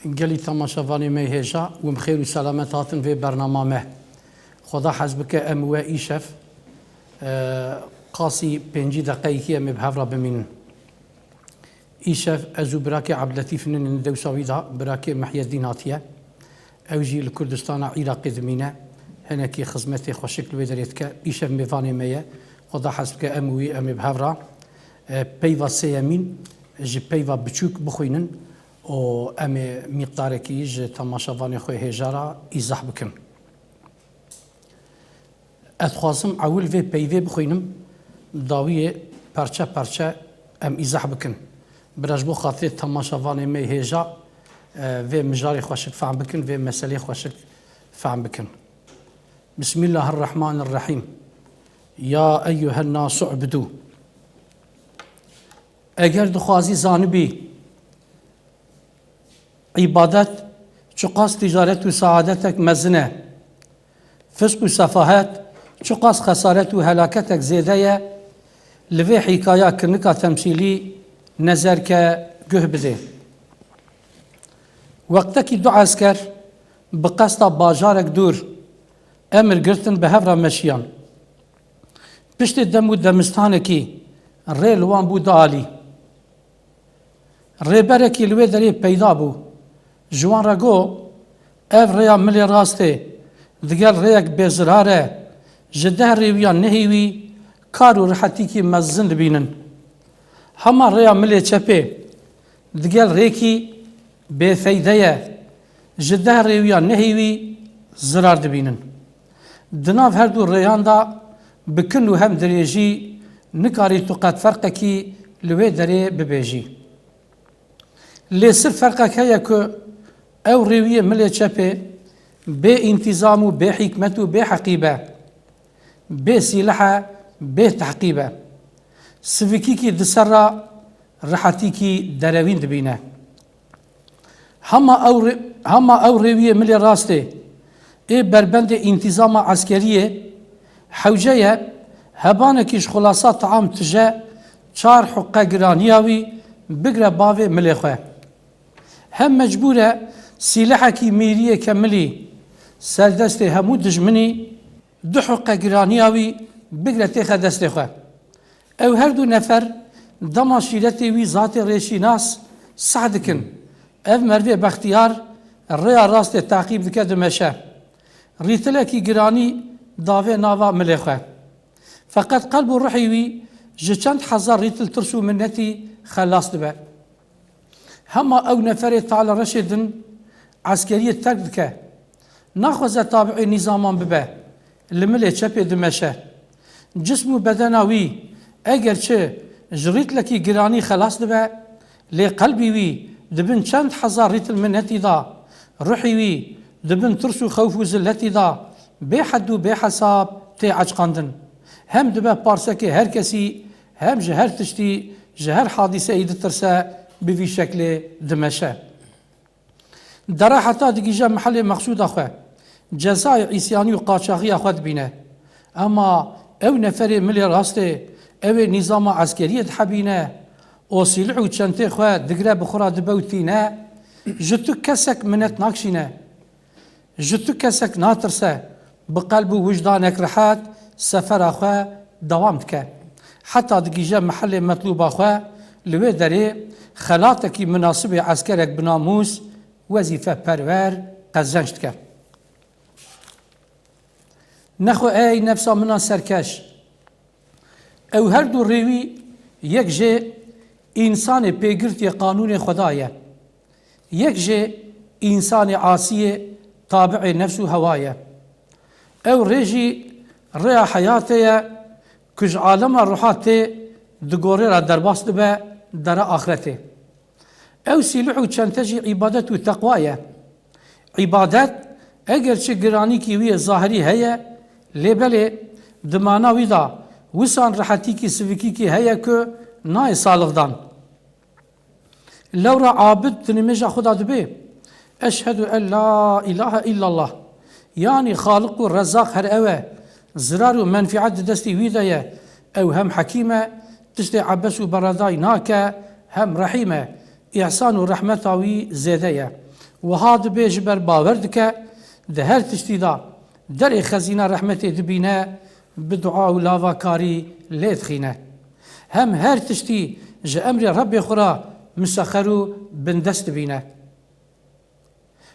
قالي تماشافاني ما هيجا ومخير وسلامات هاتن في برنامج ما خدا حزبك أموا إيشف قاسي بنجي دقيقية مبهفرة بمين إيشف أزو براكي عبد اللطيف نن دوساويدا براكي محي الدين هاتية أوجي لكردستان عراق ذمينة هناكي خدمتي خوشك لويدريتك إيشف مفاني مية خدا حزبك أموي أم بهفرة بيوا سيامين جي بيوا بچوك بخوينن و ام مقدارکی ج تماشاوانی خوی هجارا ایزح بکم. اتخواصم اول و پیوی بخوینم داویه پرچه پرچه ام ایزح بکن. برای بو خاطر تماشاوانی می هجا و مجاری خوشک فهم بکن و مسئله خوشک فهم بکن. بسم الله الرحمن الرحیم. یا ایها الناس اعبدوا. اگر دخوازی زانبی عبادت چقاس تجارت و سعادتك مزنه فسق و سفاهت چقاس خسارت و هلاكتك زيدية لفي حكاية كرنكا تمثيلي نظر كجه بده وقتك دو عسكر بقصد باجارك دور امر قرتن بهفرة مشيان پشت دم و دمستانكي ري لوان بو دالي ري بركي لوي دري پیدا بو جوان رگو اف ریا ملی راسته دگل ریک بزراره جده ریویان نهیوی کارو راحتی کی مزن بینن هما ریا ملی چپه دگل ریکی بفیده جده ریویان نهیوی زرار دبینن دناف هر دو ریان دا بکنو هم دریجی نکاری تو قد فرقه کی لوی دری ببیجی لی صرف فرقه که که او رویه ملی چپه به انتظام و به حکمت و به حقیبه به سلاحه به تحقیبه سویکی کی دسر راحتی کی دروین دبینه هما او رویه ملی راسته ای بربند انتظام عسکریه حوجه هبانه کش خلاصات عام تجه چار حقه گرانیاوی بگره باوه ملی خواه هم مجبوره سلاحکی میریه کملی سردست همو دجمنی دو حقه گرانیاوی بگره تیخه دست خواه او هر دو نفر دما شیرتی وی ذات ریشیناس سعد کن او مروی بختیار ریا راست تعقیب دکه دمشه ریتلکی گرانی داوه ناوا ملی خواه فقط قلب و روحی وی جچند حزار ریتل ترسو منتی خلاص دبه هما او نفر تعالى رشدن عسكرية ترك دكه ناخذ تابع نظامان ببه لملي چپه دمشه جسم و بدناوي اگر چه جريت لكي گراني خلاص دبه لي قلبي وي دبن چند حزار ريتل منتي دا روحي وي دبن ترسو خوف و زلتي دا بي حد و بي حساب تي عجقاندن هم دبه بارسكي هر كسي هم جهر تشتي جهر حادثة ايد ترسا بفي شكل دمشه درا حتى دقيجة محل مقصود أخوة جزاء عيسياني وقاچاقي أخوة بينه أما أو نفر ملي راسته أو نظام عسكري حبينه أو سلاح وچنته أخوة دقرا بخورا دبوتينه جتو كسك منت ناكشينه جتو كسك ناترسه بقلب وجدانك رحات سفر أخوة دوام دكه حتى دقيجة محل مطلوب أخوة لوي داري خلاتك مناسب عسكرك بناموس وظيفة پرور قزنج دكه نخو اي نفسا منا سركش او هر دو روي يك جي انسان پیگرت قانون خدايه يك جي انسان عاصيه تابع نفس هوايه او ريجي ريا حياته كج عالم روحاته دگوره را درباس دبه در آخرته او سیلوح و چنتجی عبادت و تقوایه عبادت اگر چه گرانی کی وی ظاهری هيا لبله دمانا ویدا وسان راحتی کی سویکی کی هيا که نای سالغدان لو را عابد تنمجا خدا دبه اشهد ان لا اله الا الله يعني خالق و رزاق هر اوه زرار و منفعت دستی ویدایه او هم حکیمه تشتي عبس و براداي ناكا هم رحيمه إحسان و رحمتاوي زيدية وهاد بيجبر باوردك ده هر تشتي دا در خزينة رحمتي دبينا بدعاء لاوا كاري ليت خينا هم هر تشتي جا أمر ربي خورا مسخرو بندست بينا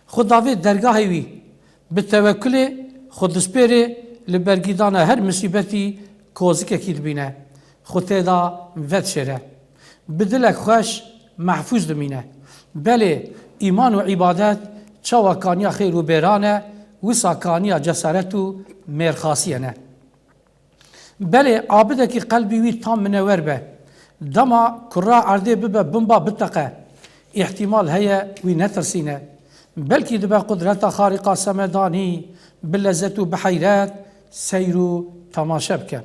خود داوید درگاهی وی بالتوکل خود سپیره لبرگیدان هر مصیبتی کوزک کی دبینه خود دا ود شره بدلک خوش محفوظ دمینه بله ایمان و عبادت چوا کانیا خیر و بیرانه وسا کانیا جسارت و میرخاسیه بله عابدکی قلبی وی تام منور به دما کرا عرده ببه بمبا بتقه احتمال هيا وی نترسینه بلكي دبا قدرة خارقة سمداني باللذة بحيرات سيرو تماشبك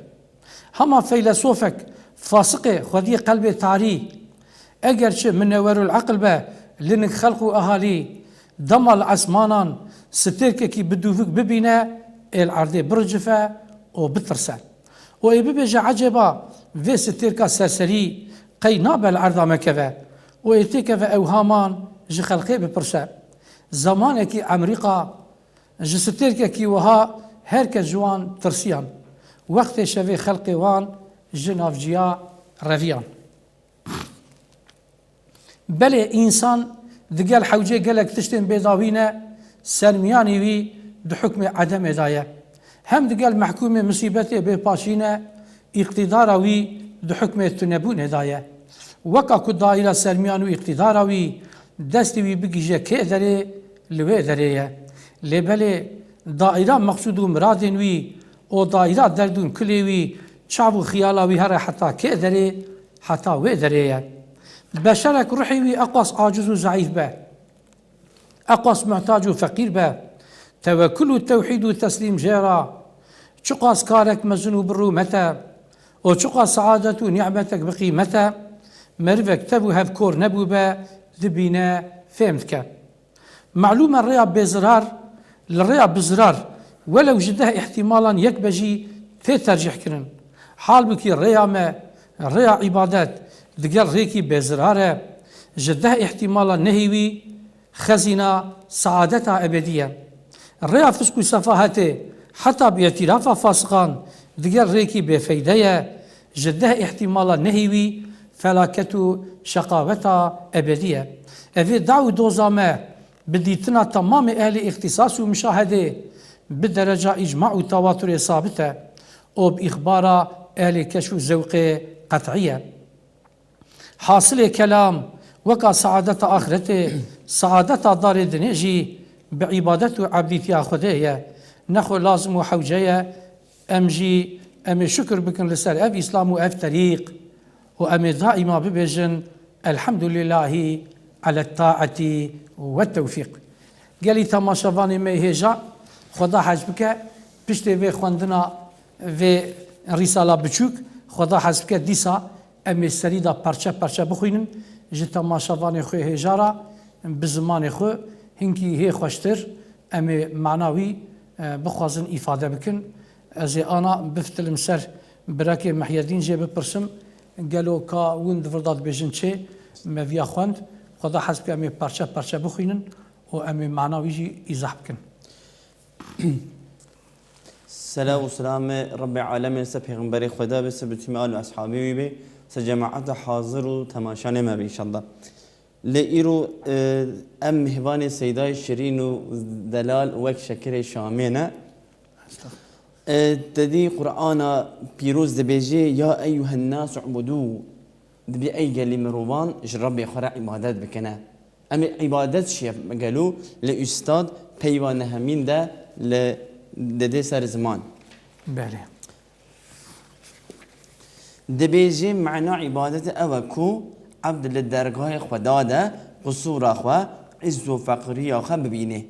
هما فيلسوفك فاسق خذي قلب تاري اگر چه منور العقل به لنك خلقو اهالي دمال عسمانان ستركه كي بدوفك ببينه العرضي برجفه و بترسه و اي ببجه عجبا في ستركه سرسري قي نابل عرضا مكفه و ايتكفه اوهامان جي خلقه بپرسه زمانك امريكا جستيرك كي وها هرك جوان ترسيان وقت شوي خلق وان جنافجيا رفيان بلي انسان دقال حوجي قالك تشتم بيضاوينا سلمياني وي بحكم عدم هدايه هم دقال محكومه مصيبته بباشينا اقتدار وي بحكم تنبون هدايه وكا كدائره سلميان واقتدار وي دستوي بقيجه كيدري لوي دريه لبلي دائره مقصود مراد وي او دائره دردون كلي وي شعب خيالا وي هر حتى كيدري حتى وي دريه بشرك روحي وي اقص عاجز وضعيف به اقص محتاج وفقير به توكل التوحيد والتسليم جيرا شقاس كارك مزنو بالرومته او شقاس سعادة نعمتك بقيمته مرفك تبو هبكور نبو به دبينا فهمتك معلومة الرياء بزرار للرياء بزرار ولو جدها احتمالا يكبجي في ترجيح كرن حال بكي الرياء ما الرياء عبادات دقال ريكي بزرار جدها احتمالا نهيوي خزينة سعادتها أبدية الرياء فسكو سفاهته حتى باعتراف فاسقان دقال ريكي بفيدية جدها احتمالا نهيوي فلاكته شقاوتها أبدية أفي دعو دوزامه بديتنا تمام أهل اختصاص ومشاهدة بدرجة إجماع وتواتر ثابتة أو بإخبار أهل كشف الذوق قطعية حاصل كلام وكا سعادة آخرته سعادة دار الدنيجي بعبادة عبدتها خديه نخو لازم وحوجيه أمجي أمي شكر بكن لسر أب إسلام وأب طريق وأمي دائما ببجن الحمد لله على الطاعة والتوفيق قال لي تماشافاني ما هيجا خدا حجبك بشتي في خواندنا في رسالة بچوك خدا حجبك ديسا أمي سريدا پرچه بخوينن جي تماشافاني خو هيجارا بزمان خو هنكي هي خوشتر أمي معناوي بخوازن إفادة بكن أزي أنا بفتلم سر براكي محيدين جي بپرسم قالوا كا وين دفردات بيجن چه ما فيا خواند خدا حسب امي پرچه بخوينن و امي معناوي جي ايزاح بكن سلام وسلام رب العالمين سب پیغمبر خدا بس بتمال واصحابي بي سجماعت حاضر و تماشا ما ان شاء الله لإيرو ام مهبان سيداي شيرين و دلال وك شكر شامينا تدي قرآن بيروز دبيجي يا أيها الناس اعبدوا دبي أي قال لي مروان ربي خرع عبادات بكنا أما عبادات شيء قالوا لأستاذ بيوان همين ده لدي سر زمان بله دبيجي معنى عبادة أوكو عبد للدرجة خدا ده قصور أخوة عز وفقرية أخوة ببينه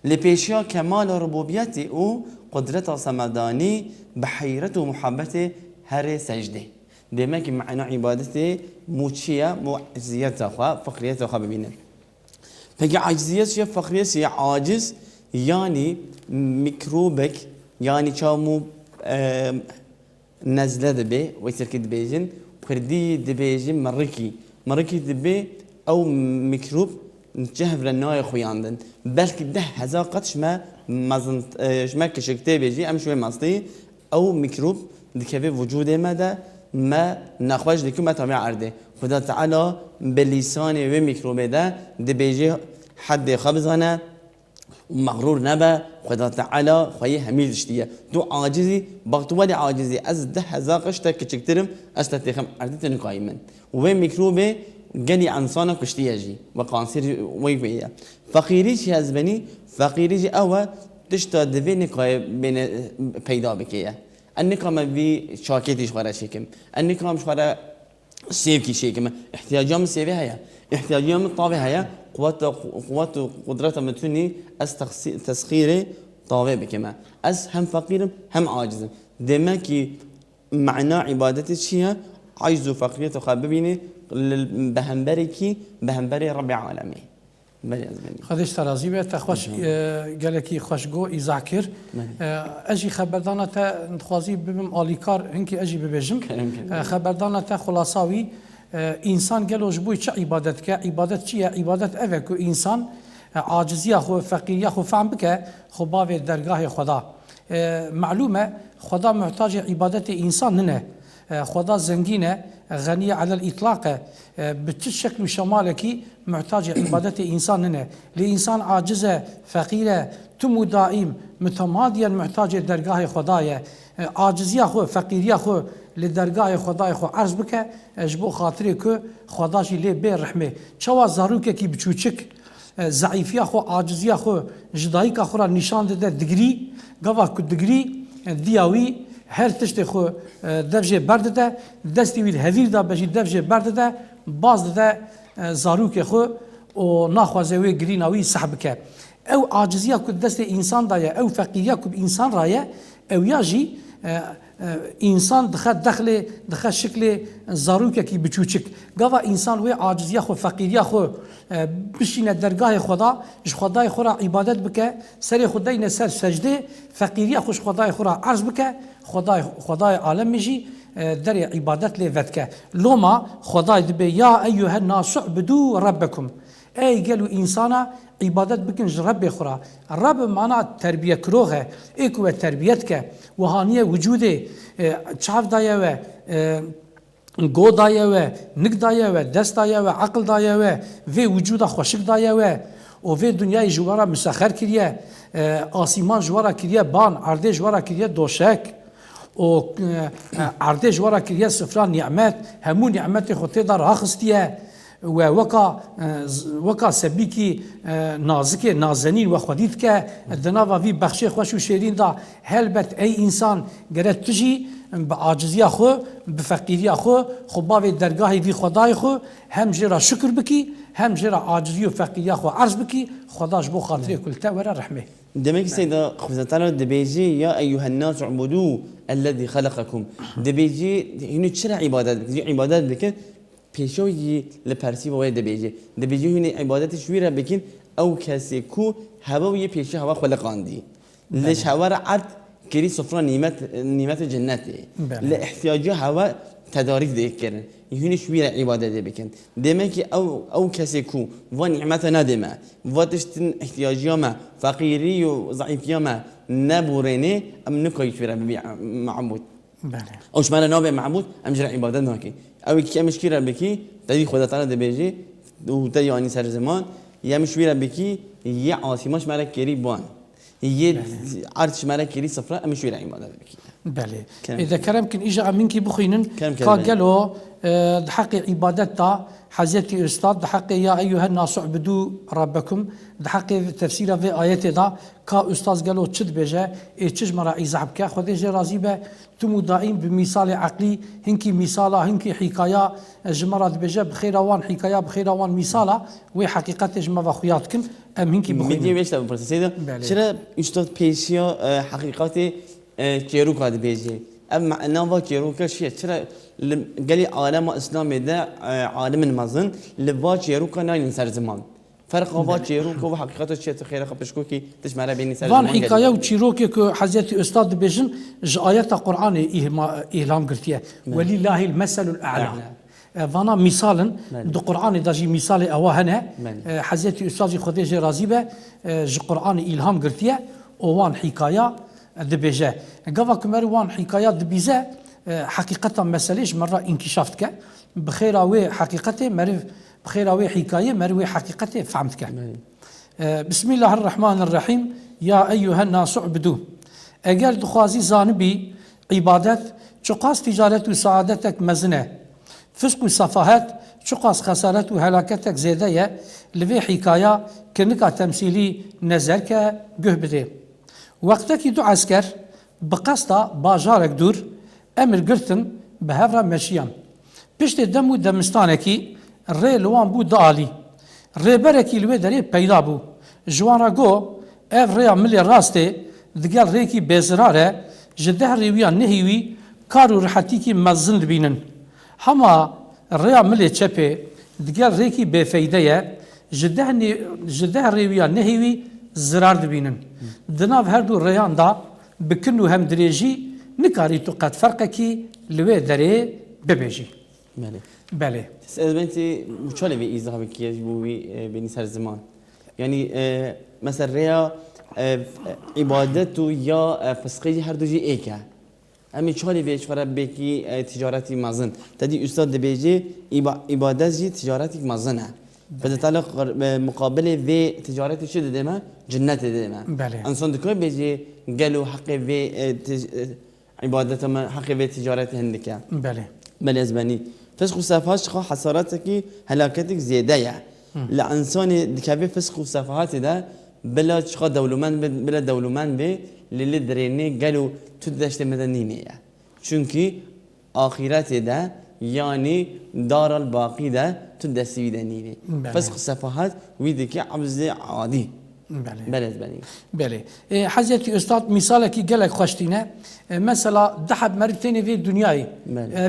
لبيشيا كمال ربوبيته و قدرة صمداني بحيرة ومحبته هر سجده demek ki ma'na ibadeti muçiye muacziyet akha fakriyet akha bibine. Peki acziyet ya fakriyet ya aciz yani mikrobek yani çamu نزله دبي ويسركي دبيجن وكردي دبيجن مركي دبي او ميكروب جهف لنای خویاندن بلکه 10,000 قد شما کشکته بیجی ام شوی ماستی او میکروب دکوی وجود ما نخواش دکو ما تابع عرده خدا تعالی بلسان و میکروب ده دبیجی حد خبزانه ومغرور نبا خدا تعالى خوي هميل اشتيا دو عاجزي بغتوالي عاجزي از 10,000 قشتا كتشكترم استتخم عردتن قايما وين ميكروبي قالي عنصانا كشتيا جي وقانصير ويفيا فقيري شي هزبني فقيري جي اوا تشتا دفيني قاي بين پیدا بكيا انك ما في شاكيتي شخورا شيكم انك ما شخورا سيف كي شيكم احتياجهم سيفي هيا احتياجهم الطابع هيا قوات قدرته متوني از تسخيري طاوع بكما از هم فقيرم هم عاجزم دما كي معنى عبادتي شيء عجز وفقرية وخاببيني بهمبري رب العالمين خدش ترازي بيت خوش قالكي خوش جو يذاكر اجي خبردانا تا نتخوازي ببم اليكار هنكي اجي ببجم خبردانا تا خلاصاوي انسان قالوا جبوي چه عبادتك عبادت چيه عبادت اوه كو انسان عاجزيه خو فقيريه خو فهم بك خو باوي درگاه خدا معلومه خدا محتاج عبادت انسان نه خدا زنگينه غنيه على الاطلاق بتشكل شمالكي محتاج عبادت انسان نه لانسان عاجزه فقيره تم دائم متماديا محتاج درگاه خدايه عاجزيه خو فقيريه خو لدرگاه خدای خو عرض بکه اجبو خاطری که خداشی لی بی رحمه چوا زاروکه کی بچوچک ضعیفیا خو عاجزیا خو جدایی که خورا نشان داده دگری گوا که دگری دیاوی هر تشت خو دفجه برده دستی وید هویر دا بجی دفجه برده باز ده زاروکه خو و ناخوازه وی گریناوی سحب که او عاجزیا که دست انسان دایه او فقیریا که انسان رایه او یاجی انسان دخل شکل زاروکه کی بچوچک گوا انسان و عاجزیه خو فقیریه خو بشینه درگاه خدا اش خدای خورا عبادت بکه سر خدای نه سر سجده فقیریه خوش خدای خورا عرض بکه خدای عالم میجی در عبادت لفتکه لوما خدای دبه یا ایها الناس اعبدوا ربکم ای گلو انسانا عبادت بکن رب خورا رب معنا تربیه کروغه ایکو تربیت که وهانیه وجوده چاف دایه و گو دایه و نک دایه و دست دایه و عقل دایه و وجوده خوشک دایه و دنیای جوارا مسخر کریه آسیمان جوارا کریه بان عرده جوارا کریه دوشک و عرده جوارا کریه سفران نعمت همون نعمت خودت دار آخستیه و وکا سبیکی نازک نازنین و خودید که دناوا وی بخش خوش و شیرین دا هلبت ای انسان گرد تجی به عاجزی خو به فقیری خو باوی درگاهی وی خدای خو هم جرا شکر بکی هم جرا عاجزی و فقیری خو عرض بکی خداش بو خاطر کلتا ورا رحمه دمك سيدا خبزة تعالى دبيجي يا أيها الناس اعبدوا الذي خلقكم دبيجي هنا تشرع عبادات بك پیشوی لپرسی باید دبیجی هنی عبادت شویره بکن او کسی کو هوا و یه پیشی هوا خلقاندی لش هوا را عرض کری صفرا نیمت جنته لاحتیاجی هوا تدارک ده کرن هنی شویره عبادت بکن دمه که او کسی کو و نعمت ندمه و تشتن احتیاجی ما فقیری و ضعیفی ما نبورنه ام نکای شویره ببی معبود اوش مالا نابع معبود ام جرى عبادت ناكي او كي مشكله بكي تدي خدا تعالى دبيجي و تدي يعني سر زمان يا مشويره بكي يا عاصمش مالك كري بان يا عرش مالك كري صفراء مشويره عبادت بكي بله اذا كلام كن اجا منكي بخينن قالوا حق عبادتها حزتي استاذ حق يا ايها الناس اعبدوا ربكم حق تفسير في ايات دا كا استاذ قالوا تشد بجا تشج مرا يزعبك خدي راضي به تم دائم بمثال عقلي هنكي مثال هنكي حكايه جمرات بجا بخيروان حكايه بخيروان مثال وحقيقه جمع اخوياتكم ام هنكي بخير مدي ويش تبع بروسيسيدا شرا استاذ بيشيا حقيقه كيروك هذا بيجي اما نوفا كيروك شيء شرا قالي عالم اسلامي ده عالم المزن لفا كيروك ناين سر زمان فرق فا كيروك وحقيقته شيء خير خبشكوكي تشمل بين سر زمان فان حكايه وكيروك حضرت استاذ بيجن ايات القران الهام قرتيه ولله المثل الاعلى فانا مثالا دو قرآن داجي مثال أوا هنا حضرت أستاذ خدي جي رازي به جي قرآن إلهام قرتيه وان حكاية دبيجة قبل كمر وان حكاية دبيزة حقيقة مسألة مرة انكشافتك بخيراوي حقيقته مرف بخيراوي حكاية مروي حقيقته فهمتك بسم الله الرحمن الرحيم يا أيها الناس اعبدوا أجل دخوازي زانبي عبادت شقاس تجارة وسعادتك مزنة فسق وصفاهات شقاس خسارة وهلاكتك زيادة لفي حكاية كنكا تمثيلي نزلك جهبده وقتك يدو عسكر بقصة باجارك دور أمر قرتن بهفرة مشيان بشت دمو دمستانكي الري لوان بو دالي الري بركي لوي داري پیدا بو جوانا جو اف ريا ملي راستي دقال ريكي بزراره جده ريويان نهيوي كارو رحتيكي مزن بينن هما الريا ملي تشبي دقال ريكي بفايدة جده ريويان نهيوي زرار دبينن دناف هردو ريان دا بكنو هم دريجي نكاري تو قد فرقكي لوي داري ببيجي بله بنتي شلون في إيزها بكيش بوي بين سر زمان يعني مثلا ريا عبادته يا فسقي هردو جي إيكا أمي شلون في إيش بكي تجارتي مازن تدي أستاذ دبيجي عبادة جي تجارتي مازنة فتتعلق مقابله في تجارتي شو ددما جنة ددما انسان دكتور بيجي قالوا حقي في عبادته ما حقي في تجارتي هندك بله اسباني فسخ وصفات شخو حصارتك هلاكتك زياده لانسان دكابي فسخ وصفات ده بلا شخو دولمان بلا دولمان به اللي دريني قالوا تدشت مدنينيه çünkü ahireti de yani دار الباقي ده تدسي دنيني فسخ الصفحات ويدك عبز عادي بلد بني بله حضرتي استاذ مثالك قالك خوشتينه مثلا دحب مرتين في الدنيا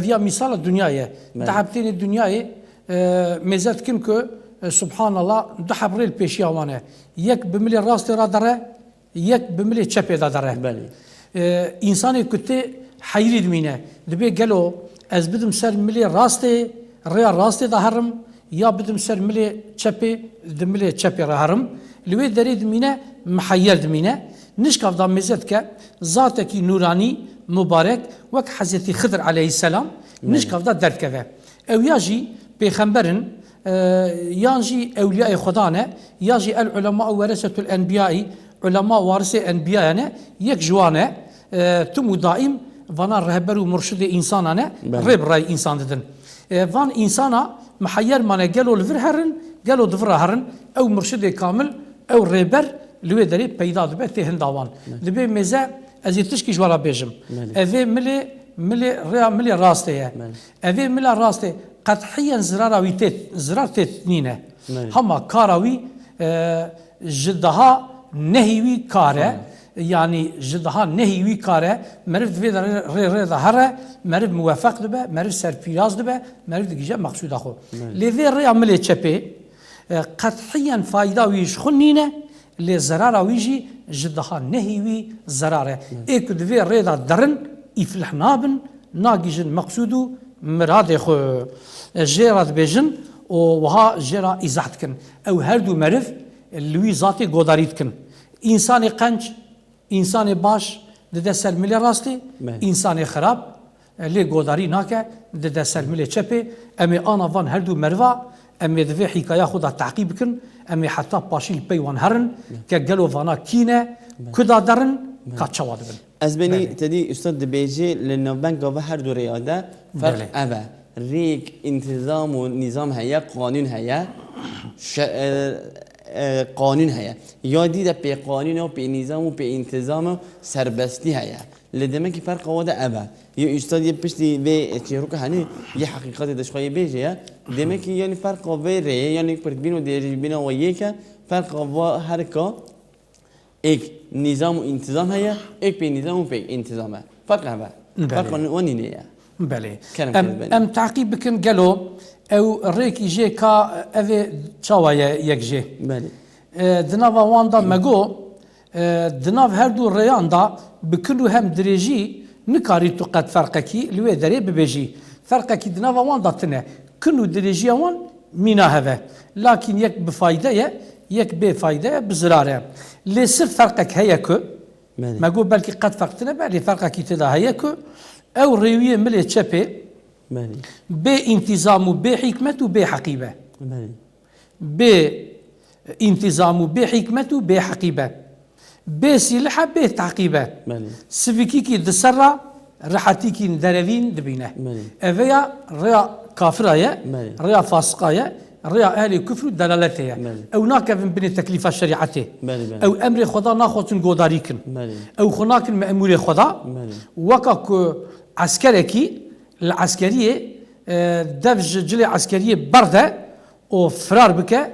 في مثال الدنيا دحبتين الدنيا ميزات كنكو سبحان الله دحب ريل بيشيا وانا يك بملي راس را دره يك بملي تشبي دره انسان كنت حيري دمينه دبي قالوا از بدم سر ملي راستي ريا راستي ظهرم يا بدم سر ملي تشبي دملي تشبي رهرم لوي دريد مينه محير دمينه نشكف ضم مزتك ذاتك نوراني مبارك وك حضرت خضر عليه السلام نشكف ضد دركه او ياجي بيغمبرن يانجي اولياء خدانه ياجي العلماء ورثه الانبياء علماء وارث انبياء يك جوانه تم دائم فانا رهبر ومرشد انسان انا رب راي انسان ددن فان انسانا محير مانا قالوا الفرهرن قالوا دفرهرن او مرشد كامل او رهبر لوي دري بيدا دبه تهن داوان دبي ميزه ازي تشكي جوارا بيجم افي ملي راستيه افي ملي راستي قطعيا زرارة نينه هما كاراوي جدها نهيوي كاره يعني جدها نهيوي كاره مرف في ري ظهره مرف موافق دبه مرف سرفياز دبه مرف دجا مقصود اخو لذي ري عمليه تشبي قطعيا فايده ويشخنينه لزراره ويجي جدها نهيوي زراره ايك دفي ري درن يفلح نابن ناقيجن مقصودو مراد خو جيرات بيجن وها جيرا ازاحتكن او هردو مرف لوي ذاتي غوداريتكن انسان قنج انسان باش دده سلملي راستي انسان خراب لي غوداري ناكه دده سلملي چپي امي انا فان هردو مروا امي دفي حكايه خدا تعقيب كن امي حتى باشيل بيوان هرن كقالو فانا كينه كدا درن كاتشوا دبن ازبني تدي استاذ دبيجي لانه بنك هردو رياده فرق ابا ريك انتظام ونظام هيا قانون هيا قانون هيا یا دیده پی قانون و پی نظام و پی انتظام سربستی هيا لدمك فرق واده ابا یا استاد یه پشتی به چهرو که هنی یه حقیقت دشخواه بیجه دمك يعني فرق وره يعني پرتبین و دیجی بینا و یک فرق و هر کا ایک نظام و انتظام هيا ایک پی نظام و پی انتظام فرق ابا فرق ونی نیه بله ام تعقیب بکن قالوا او ريكي جي كا افي تشاوايا يك جي بله دناف واندا ماغو دناف هردو رياندا بكلو هم دريجي نكاري تو قد فرقكي لوي دري ببيجي فرقكي دناف واندا تنه كنو دريجيا وان مينا هذا لكن يك بفايدة يك بفايدة بزرارة لسر فرقك هيكو ما قول بلكي قد فرقتنا بعد فرقك تدا هيكو أو ريوية ملي تشابي بانتظام وبحكمة وبحقيبة بانتظام وبحكمة وبحقيبة بسلاحة بتعقيبة سفكيكي دسرة رحتيكي درلين دبينه أفيا ريا كافرة ريا فاسقة ريا أهل كفر دلالته أو ناكف بين التكليف الشريعته أو أمر خدا ناخذ قداريكن أو خناك مأمور خدا وكاك عسكريكي العسكرية دفج جلي عسكرية بردة أو فرار بك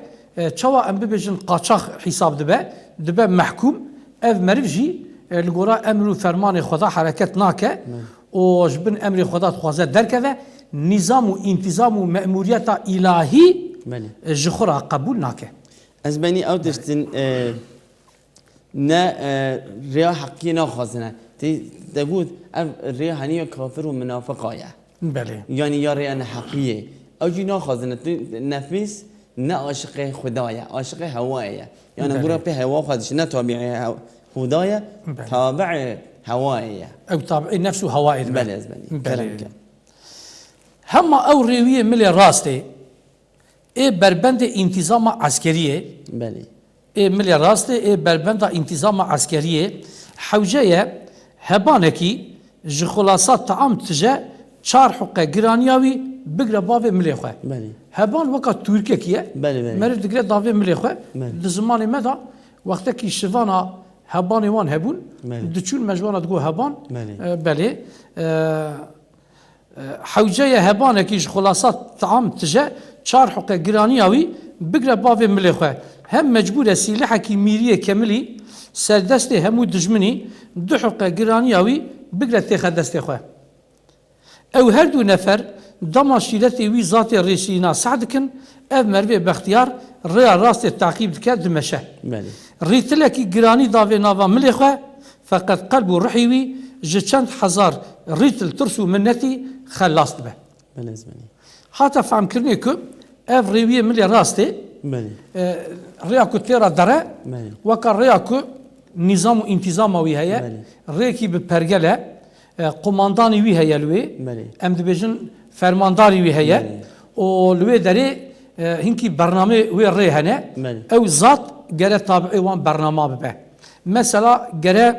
تشوا أم ببجن قاچاخ حساب دبا محكوم اف مرفجي الجورا امر فرمان خدا حركات ناكه او جبن امر خدا خوازه دركذا نظام وانتظام ومأموريات الهي جخرا قبول ناكه ازبني او تشتن نا ريا حقينا خازنه تقول الريا هنيه كافر ومنافقايا بله يعني يا ريا حقيقيه او جينا خازنه نفس نه عاشق خدایا عاشق هوایه یعنی برای به هوا خودش نه تابع خدایا تابع هوایه او تابع نفسه هوایه بله بله هم او رویه ملی راسته ای بربند انتظام عسکریه بله ای ملی راسته ای بربند انتظام عسکریه حوجه هبانکی جخلاصات طعام تجا چار حقه گرانیاوی بقرا بابي مليخه هبان وقت تركيا كيه مرد دقرا دافي مليخه لزمان مدى وقت كي شفانا هباني وان هبون دتشون مجوانا تقول هبان بله حوجيه هبانه كيش خلاصات طعام تجا چار حقه جرانياوي بقرا بابي مليخه هم مجبور سلاح كيميريه كاملي سردسته همو دجمني دو حقه جرانياوي بقرا تخدسته خو او هر دو نفر دما شيلتي وي ذات الريسينا سعدكن اف مربي باختيار ريا راست التعقيب دكا دمشة ريتلكي جراني دافي نافا مليخه فقد قلب رحيوي جتشند حزار ريتل ترسو منتي خلاص به حتى فهم كرنيكو اف ريوي ملي راستي رياكو تيرا درا وكان رياكو نظام وانتظام وهي ريكي ببرجله قمانداني وی هيا لوي ام دبيجن فرمانداري وی هيا او لوي دري هنكي برنامج وي ريهنه او ذات جرى تابعي وان برنامج به مثلا جرى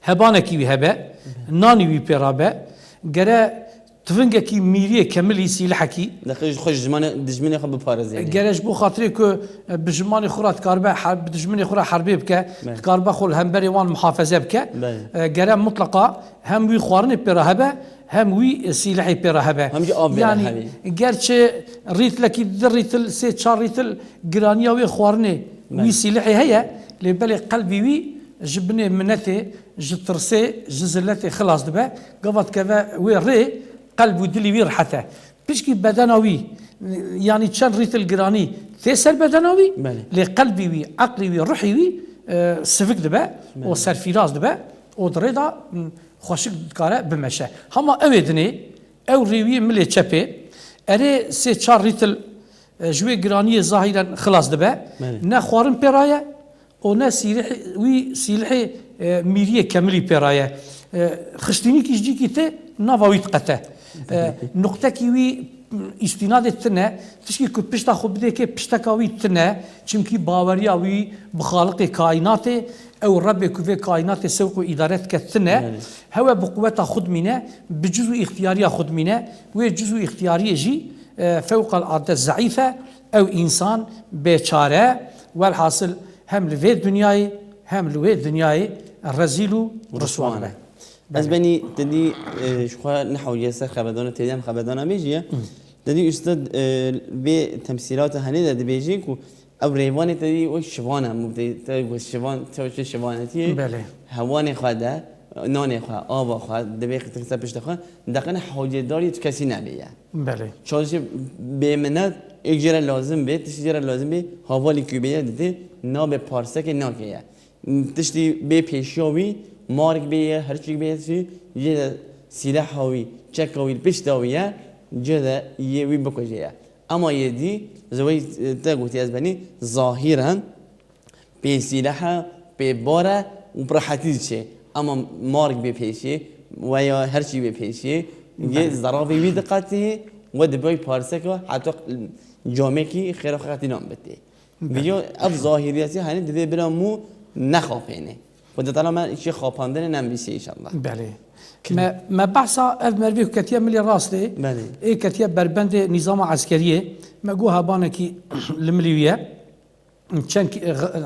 هبانكي وي هبه ناني وي بيرابه جرى تفنجكي ميريه كامل يسيلحكي دخل خش دجمني خب بارز يعني جرش بو خاطري كو بجماني خرات كاربا حرب دجمني خرا حربي بك كاربا خل همبري وان محافظه بك جرى مطلقه هم وي خوارني بيرهبه هم وي سلاحي بيرهبه يعني جرش ريت لك دريت سي تشاريتل جرانيا وي خوارني وي سلاحي هي لبالي قلبي وي جبني منتي جترسي جزلتي خلاص دبا قبض كذا وي ري قلب ودلي وير حتى بشكي بدنوي يعني تشان ريت الجراني تسال بدنوي لقلبي وي عقلي وي روحي وي سفك دبا وصار في راس دبا ودريدا خوشك دكاره بمشى هما اودني او ريوي ملي تشابي اري سي تشار ريت جوي جراني ظاهرا خلاص دبا نا خوارن بيرايا ونا سيلح وي سيلحي ميريه كاملي بيرايا خشتيني كي جديكي تي نافاوي تقته نقطة كيوي استناد التنا تشكي كو بشتا خو بديك بشتا كاوي التنا چمكي باوريا وي بخالق كائنات او رب كوفي كائنات سوق ادارات كتنا هو بقوه خود منه بجزء اختياريه خود منه وجزء اختياريه جي فوق العاده الضعيفه او انسان بيچاره والحاصل هم لوي دنياي هم لوي دنياي الرزيل ورسوانه از بني تدي شو نحو يسر خبدانه تديم خبدانه بيجي تدي استاذ بتمثيلات هني ده بيجيك او ريواني تدي وش شبانه مبدي وش شبان توش شبانتي هواني خدا ناني خا آبا خا دبي تكسب بيشتخا دقنا حاجه داري كسي نبيه بله چالش بمنت اجرا لازم به تشجر لازم به حوالی کوبیه دیده نا به پارسک ناکیه تشتی به پیشیاوی مارک بیه هر چی بیه چی یه سلاح هاوی چک هاوی پیش داویه جدا يوي بكوجيا اما يدي زوي تاغوتي ازبني ظاهرا بسلاحه بباره وبراحتي شيء اما مارك بيشي ويا هرشي بيشي يه ضرابي بدقته ودبي بارسكو حتى جامعي خير خاطي نام بتي بيجو اب ظاهرياتي هاني دبي بلا مو نخافينه وده طالما شيء خافاندن نمبيسي ان شاء الله بله ما بحثا اف مربي كتيا ملي راسته بله اي كتيا بربند نظام عسكريه ما جوها بانكي المليويه كان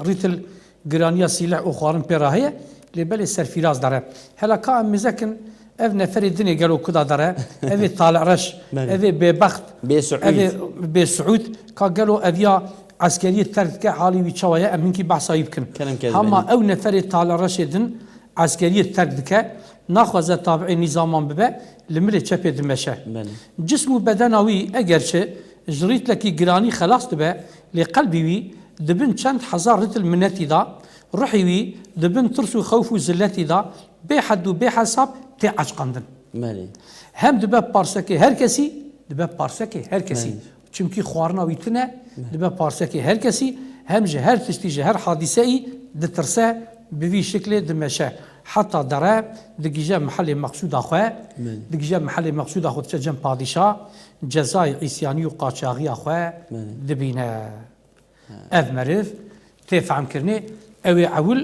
ريتل جرانيا سلاح اخرين براهيه لبل السرفيراز داره هلا كان مزكن اف نفر الدنيا قالوا كذا داره افي طالع رش افي ببخت بسعود قالوا افيا عسكريه ترك حالي ويتشوايا امنكي بحثا يمكن اما او نفر طالع رشدن عسكريه ترك ناخذ تابع نظام ببا لمري تشبي دمشق جسمه بدنوي اجرش جريت لك جراني خلاص تبع لقلبي دبن چند حزار رتل منتي دا روحي دبن ترسو خوف وزلتي دا بحد وبحساب تعش قندن مالي هم دبا بارسكي هر كسي دبا بارسكي هر كسي چونكي خوارنا ويتنا دبا بارسكي هر كسي هم جهر تشتي جهر حادثه دترسا بوي شكل دمشق حتى درا دقيجه محل مقصود اخوه دقيجه محل مقصود اخو تجم بادشاه جزاي عصياني وقاچاغي اخوه دبينه اف مرف تفهم كرني اوي اول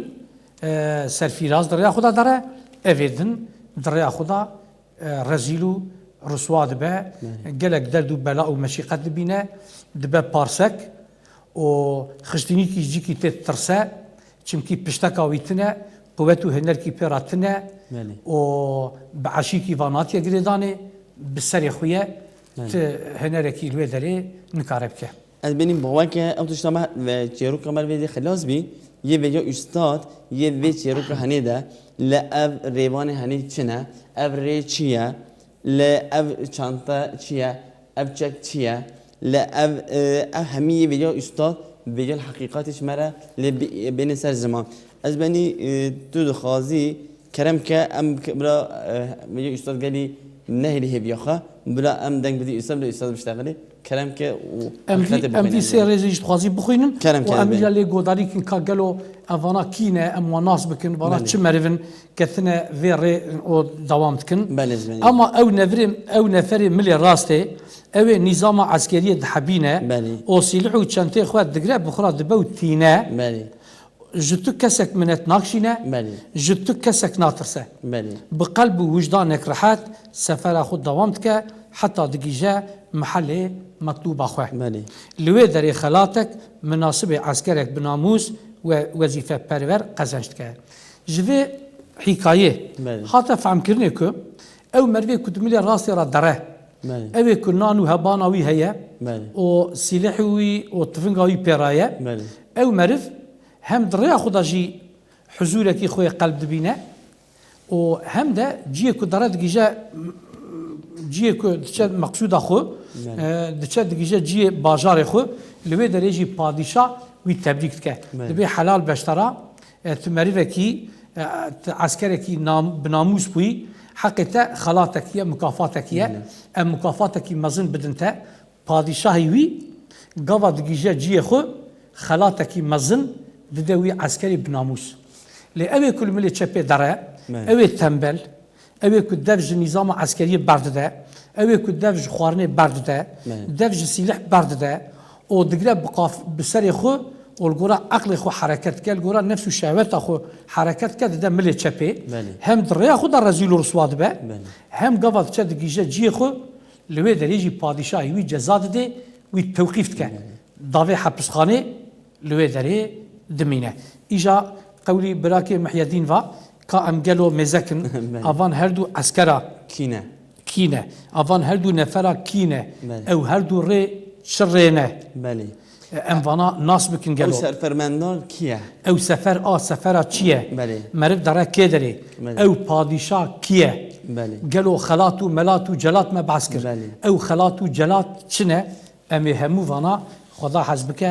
سرفيراز دريا خدا دره ايدن دريا خدا رزيلو رسوا دبا قالك دردو بلاء ومشيقه دبينه دبا بارسك و خشتيني كي يجيكي تترسا چمكي بشتكا ويتنا قوتو هنركي بيراتنا و بعشيكي فاناتيا قريداني بالسري خويا هنركي الوي دري نكاربكه البنين بواك او تشتما تشيرو كمال فيدي خلاص بي يه فيديو استاد يه في تشيرو هنيدا لا اب ريوان هني تشنا اب ري تشيا لا اب چانتا تشيا اب تشك تشيا لا اب اهميه فيديو استاد فيديو الحقيقات شمره بين سر زمان از بني تو خازي كرم كا ام بلا فيديو استاد قالي نهلي هبيخه بلا ام دنگ بدي استاد الاستاذ بيشتغلي كلام كه ام في سي ريزيج تخازي بخوينن وام يلي غوداري كن كاغلو افانا كينا ام وناس بكن برا تشمرفن كثنا فيري او دوامتكن اما او نفر ملي راستي او نظام عسكريه حبينه او سلاح وشنتي اخوات دغرا بخرا دبوتينا جتو كسك منت ناكشينه جتو كسك ناطرسه بقلب وجدانك رحات سفر اخو دوامتك حتى دقيجه محل مطلوب اخوه لوي دري خلاتك مناسب عسكرك بناموس ووظيفه پرور قزنشتك جوي حكايه حتى فهم كرنيكو او مروي كدملي راسي را دره او كنانو هباناوي هيا او سلاحوي او طفنغاوي بيرايه او مرف هم دريا خدا جي حضورك خويا قلب دبينه وهم ده جيكو درات جيجا جيكو مقصود اخو دچ دجيجا جي بازار اخو لوي دريجي بادشاه وي تبريك تك دبي حلال بشترا تمريفكي عسكركي نام بناموس بوي حقيقه خلاتك يا مكافاتك يا مكافاتك مزن بدنت بادشاهي وي قوا دجيجا جي اخو خلاتك مزن ددوي عسكري بناموس لأبي كل ملي تشبي درا أبي تنبل أبي كل دفج نظام عسكري برد ده أبي كل دفج خوارني برد ده دفج سلاح برد ده ودقرا بقاف بسري خو والقرا عقل خو حركات كال القرا نفس الشهوات خو حركات كده ده ملي تشبي هم دريا خو در رزيل رسواد به هم قبض تشد جي خو لوي دريجي بادشاه وي جزاد ده وي توقيف تك دافي حبس خانه لوي دري دمينه إجا قولي براكي محي الدين فا كأم قالوا مزكن أفان هردو عسكرا كينا أفان هردو نفرا كينا أو هردو ري شرينه ام فانا ناس بكن قالوا او سفرمندار كيه او سفرا كيه مرد دره كدري او بادشاه كيه قالوا خلاتو ملاتو جلات ما بعسكر او خلاتو جلات شنه امي همو فانا خدا حسبك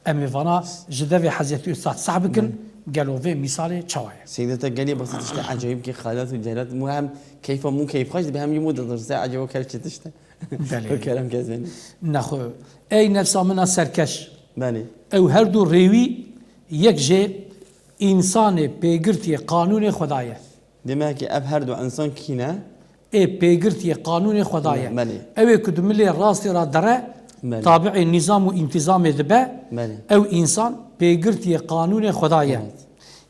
امي فانا جدوي حزيتو استاذ صعبكن گلوه مثال چوایه سيدتا قالي بس تشتا عجيب كي خالات وجلات مهم كيف مو كيف خاش بهم يمود درسه عجيب وكيف تشتا بله كلام كذا نخو ای نفسا منا سرکش بله او هر دو ریوی یک جه انسان پیگرتی قانون خدایه دماغي اب هردو انسان كينا ای پیگرتی قانون خدایه بله. او کدوملی راستی را داره بله. تابع نظام و انتظام دبه بله. او انسان پیگرتی قانون خدایه بله.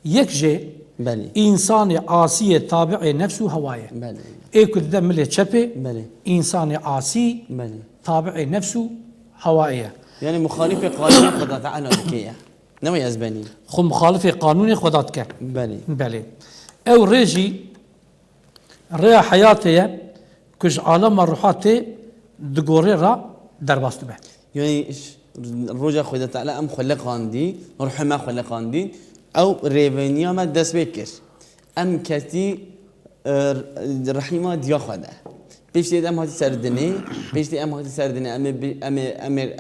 یک جه بله انسان عاصی تابع نفس و هوایه بله ای کدوملی چپه بله انسان عاصی بله تابع نفس و هوایه يعني مخالف قانون خدا تعالى لكيه نوي اسباني خو مخالف قانون خدا که بله بله او ريجي ريا حياتي كش عالم الروحات دغوري را درباست به يعني الرجا خدا تعالى ام خلقان دي روح ما خلقان دي او ريفينيا ما دس بكر ام كتي رحيمه ديا خدا بيشتي ام هاتي سردني بيشتي ام هاتي سردني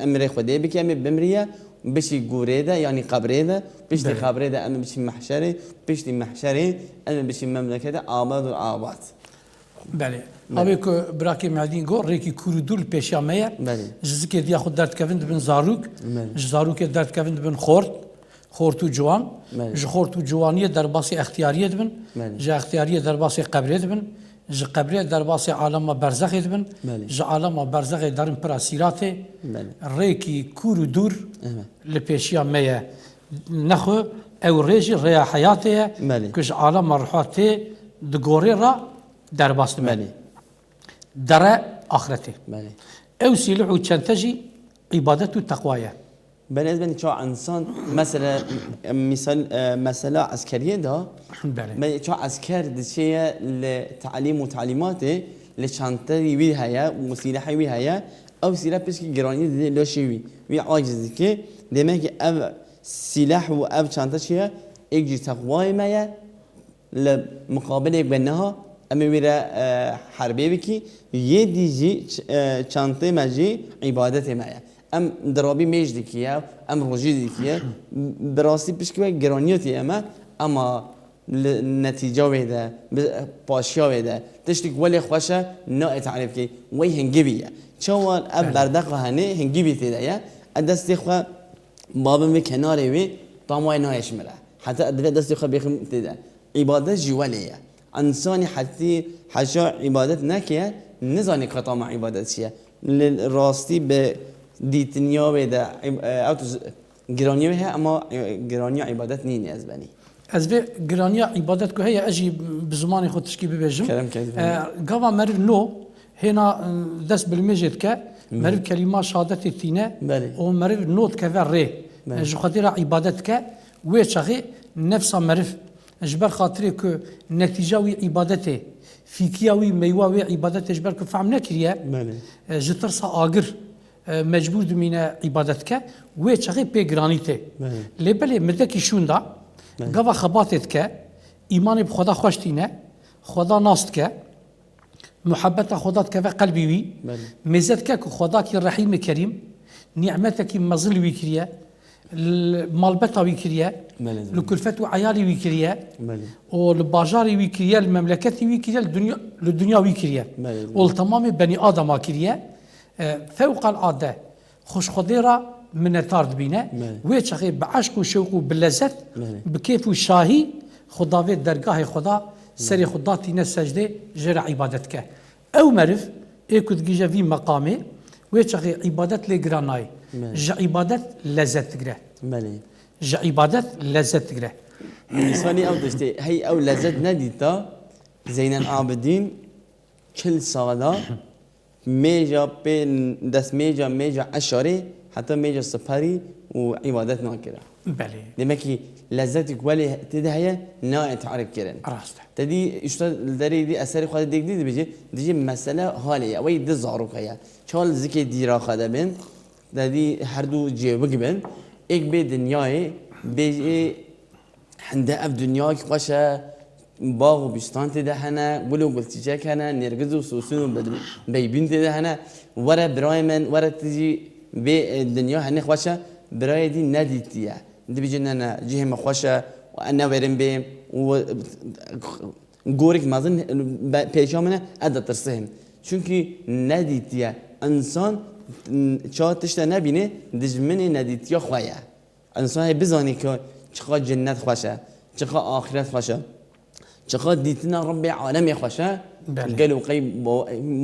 امر خدا بك ام بمريه بشي قوريدا يعني قبريدا بشتي قبريدا ام بشي محشري بشتي محشري ام بشي مملكه آباد وآباد بله ابي كو براكي معدين جو ريكي كوريدور بيشاميه بله جزكي ديا خد درت كفند بن زاروك بله زاروك درت كفند بن خورتو جوان بله. ج خورتو جوانيه درباسي اختياريه بن بله. ج اختياريه درباسي قبريه بن ج قبريه درباسي عالم برزخ بن بله. ج عالم برزخ درن براسيراتي بله ريكي كوريدور أها. لبيشاميه نخو او ريجي ريا حياتي بله. كش عالم روحاتي دغوري را درباست بله درا آخرته بله او سيلعو چنتجي عبادة التقوية بالنسبه لشو انسان مثلا مثلا عسكريه ده بله ما شو عسكر دشيه لتعليم وتعليماته لشانتري وي هيا وسلاحي وي هيا او سلاح بس جراني دي لو شي وي عاجز كي demek ki ev silah و ev çanta şeye ekci takvayı maya le mukabele bennaha emi vira harbiye biki yedici çantayı meci ibadet maya em darabi mecdi ki ya em roji ki ya براستی پیش که گرانیاتی اما نتیجه ویده پاشیا ویده تشتیک ولی خوشه نه تعریف کی وی هنگی بیه چون اب بردقه هنی هنگی بیتی ده دستی خو بابم به کناری وی طامای نایش مره حتی ادله دستی خو بخم تده عبادت جوالیه انسانی حتی حشا عبادت نکیه نزانی که طام عبادت چیه راستی به دیتنیا ویده او گرانیه هه اما گرانیه عبادت نینی از بنی از به گرانیه عبادت که هی اجی بزمانی خود تشکی ببیجم کلام کردی گاوا مرد نو هنا دست بالمجد که مرد کلمه شهادت تینه و مرد نوت که ور ری جو خاطر عبادت که و چاقی نفس مرد جبر خاطری که نتیجه وی عبادته فیکیا وی میوه وی عبادت جبر که فهم نکریه جترسا آگر مجبور دمینه عبادت که و چاقی پیگرانیته لبله مدکی شوندا گاوا خباتت که ایمان به خدا خوشتینه خدا ناست که محبت خدا که قلبی وی مزد که خدا کی رحیم کریم نعمت کی مزل وی کریه مالبتا وی کریه لکلفت و عیالی وی کریه و الباجاری وی کریه المملکتی وی کریه الدنیا وی کریه و تمام بنی آدم کریه فوق العاده خوش خدی را منتار دبینه و چخی بعشق و شوق و بلذت بکیف و شاهی خدا و درگاه خدا سری خدا تینه سجده جر عبادت که او معرف اکود گیجه وی مقامه و چخی عبادت لگرانای ج عبادت لذت گره ج عبادت لذت گره انسانی او داشته هی او لذت ندیتا زین العابدین کل سالا میجا بین دست میجا عشاره حتی میجا سپاری و عبادت ناکره بله دمکی لذتی ولی تده هیا نه تعریف کردن راسته تدی اشتاد داری دی اثر خود دیگ دی بچه دیگه مسئله حالیه وی ده زاروک هیا چال ذکر دیرا خدا بین تدی هر دو جیب بگن یک به دنیای به هنده اف دنیا که باشه باغ و بستان تده هنه ولو قلتی چه کنه نرگز و سوسون و بیبین تده هنه ورا برای من ورا تجی به دنیا هنه باشه برای دی ندیدیه دی بجن انا جهم خوشه وأنا ورم بهم و گورک مازن پیشامنه اد ترسهم چونکی ندیتیه انسان چه تشت نبینه دجمنی ندیتیه خواه انسان هی بزانی که چقدر جنت خوشه چقدر آخرت خوشه چقدر دیتنا رب عالم خوشه قالوا قيب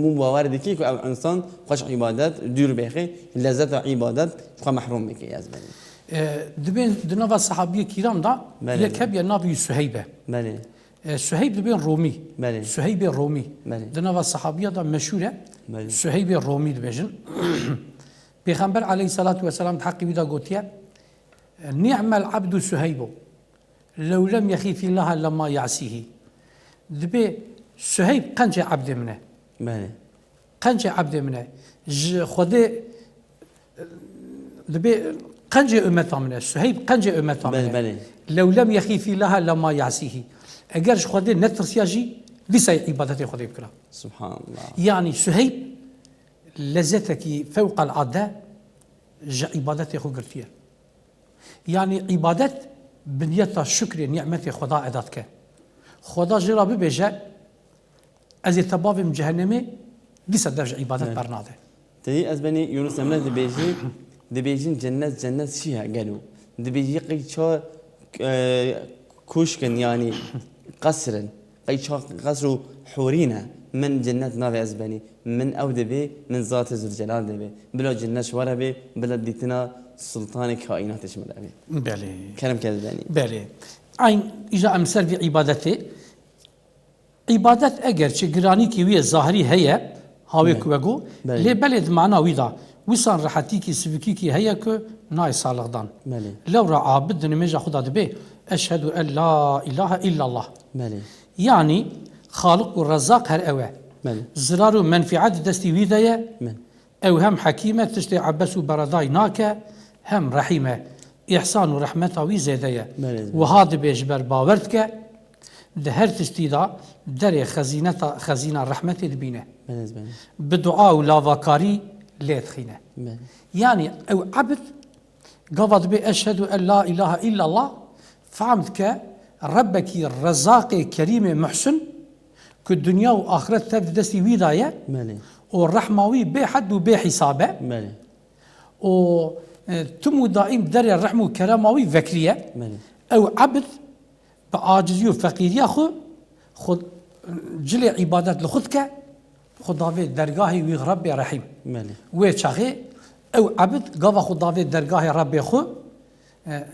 مو باور دكي انسان خوش عبادات دور بخي لذت عبادات خو محروم بك يا زلمه دبين دنوا الصحابيه الكرام دا يكب يا نبي سهيبه بله سهيب دبين رومي بله سهيب الرومي دنوا الصحابيه دا مشهوره سهيب الرومي دبجن پیغمبر عليه الصلاه والسلام حق بدا قوتيا نعم العبد سهيب لو لم يخيف الله لما يعصيه دبي سهيب قنج عبد منه بله قنج عبد منه خدي دبي قنج امته منه سهيب قنج امته منه بله لو لم يخيف الله لما يعصيه اگر خدي نترسياجي ليس عبادته خدي بكره سبحان الله يعني سهيب لذتك فوق العاده عبادته خو قرتيه يعني عبادت بنية شكر نعمة خدا عداتك خدا جرا ببيجا از تباب جهنمي دي درجة عبادت برناده تي أزبني يونس نمنا دبيجين جنة شيها قالوا دبيجي قيشا كوشكن يعني قصرا قيشا قصر حورينا من جنة نافي أزبني من أو دبي من ذات ذو الجلال دبي بلا جنة شوارا بي بلا ديتنا سلطان كائنات شمال أبي بله كلام كذباني بله عين إجا أمثال في عبادته عبادت اگر چه گرانی کی وی ظاهری هيا هاوي كوغو لي بلد معنا ويدا وسان راحتي کی سبكي کی هيا كو ناي صالحدان لو را عابد نمجا خدا دبي اشهد ان لا اله الا الله يعني خالق والرزاق هر اوه زرار منفعت دستي ويدايا او هم حكيمه تشتي عبس برداي ناكا هم رحيمه احسان ورحمته وي زيدايا وهذا بيجبر باورتك ده هر تشتيدا در خزينة رحمة دبينه بدعاء ولافاكاري ليت خينه يعني او عبد قبض بأشهد أن لا إله إلا الله فهمتك ربك الرزاق كريم محسن كالدنيا وآخرت تبدأ دستي ويداية والرحموي بحد وبحسابه و تمو دائم در الرحمة وكراموي ذكرية او عبد بعاجزي وفقيرية خود جلي عبادات لخدك خداوي درگاهي وي ربي رحيم وي چاغي او عبد قاوا خداوي درگاهي ربي خو